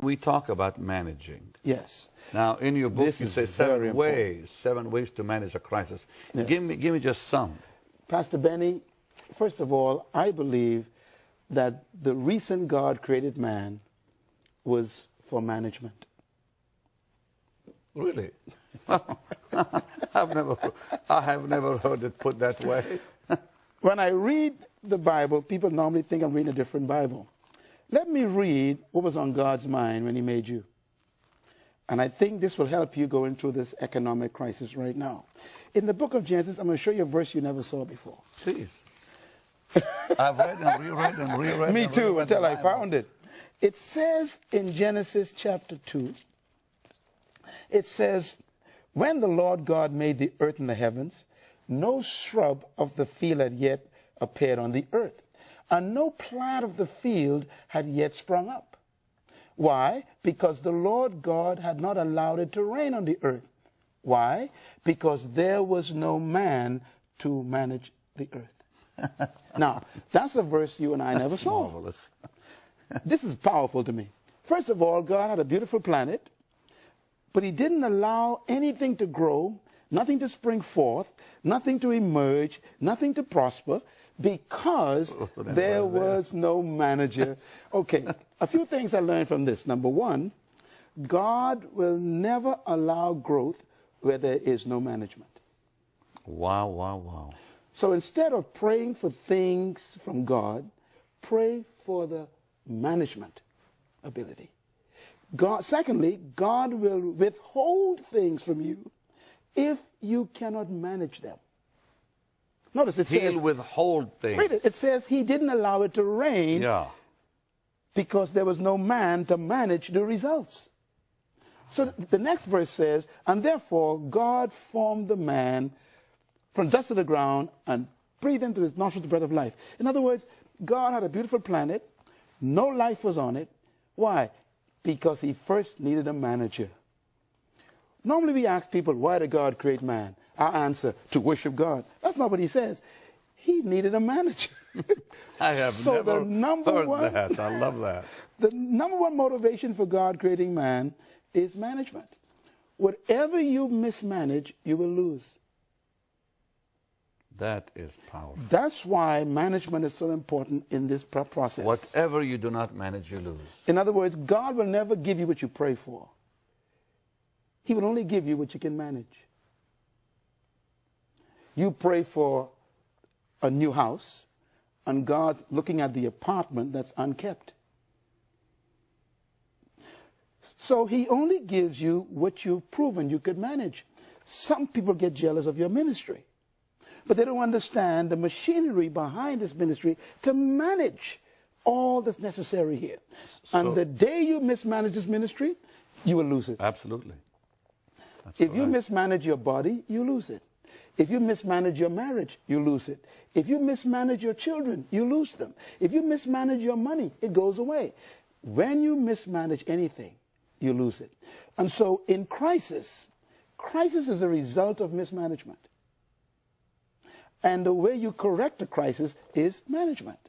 we talk about managing. Yes. Now, in your book, This you is say very seven ways to manage a crisis. Yes. Give me just some. Pastor Benny, first of all, I believe that the reason God created man was for management. Really? I have never heard it put that way. When I read the Bible, people normally think I'm reading a different Bible. Let me read what was on God's mind when he made you. And I think this will help you going through this economic crisis right now. In the book of Genesis, I'm going to show you a verse you never saw before. Please. I've read and reread and reread. Me too, until I found it. It says in Genesis chapter 2, it says, when the Lord God made the earth and the heavens, no shrub of the field had yet appeared on the earth, and no plant of the field had yet sprung up. Why? Because the Lord God had not allowed it to rain on the earth. Why? Because there was no man to manage the earth. Now, that's a verse you and I never saw. Marvelous. This is powerful to me. First of all, God had a beautiful planet, but he didn't allow anything to grow, nothing to spring forth, nothing to emerge, nothing to prosper, because there was no manager. Okay, a few things I learned from this. Number one, God will never allow growth where there is no management. Wow, wow, wow. So instead of praying for things from God, pray for the management ability. Secondly, God will withhold things from you if you cannot manage them. Notice it says, He'll withhold things. read it. It says he didn't allow it to rain because there was no man to manage the results. So the next verse says, and therefore God formed the man from dust of the ground and breathed into his nostrils the breath of life. In other words, God had a beautiful planet. No life was on it. Why? Because he first needed a manager. Normally we ask people, why did God create man? Our answer, to worship God. That's not what he says. He needed a manager. I have never heard that. I love that. The number one motivation for God creating man is management. Whatever you mismanage, you will lose. That is powerful. That's why management is so important in this process. Whatever you do not manage, you lose. In other words, God will never give you what you pray for. He will only give you what you can manage. You pray for a new house, and God's looking at the apartment that's unkept. So he only gives you what you've proven you could manage. Some people get jealous of your ministry, but they don't understand the machinery behind this ministry to manage all that's necessary here. And the day you mismanage this ministry, you will lose it. Absolutely. If you mismanage your body, you lose it. If you mismanage your marriage, you lose it. If you mismanage your children, you lose them. If you mismanage your money, it goes away. When you mismanage anything, you lose it. And so in crisis is a result of mismanagement. And the way you correct a crisis is management.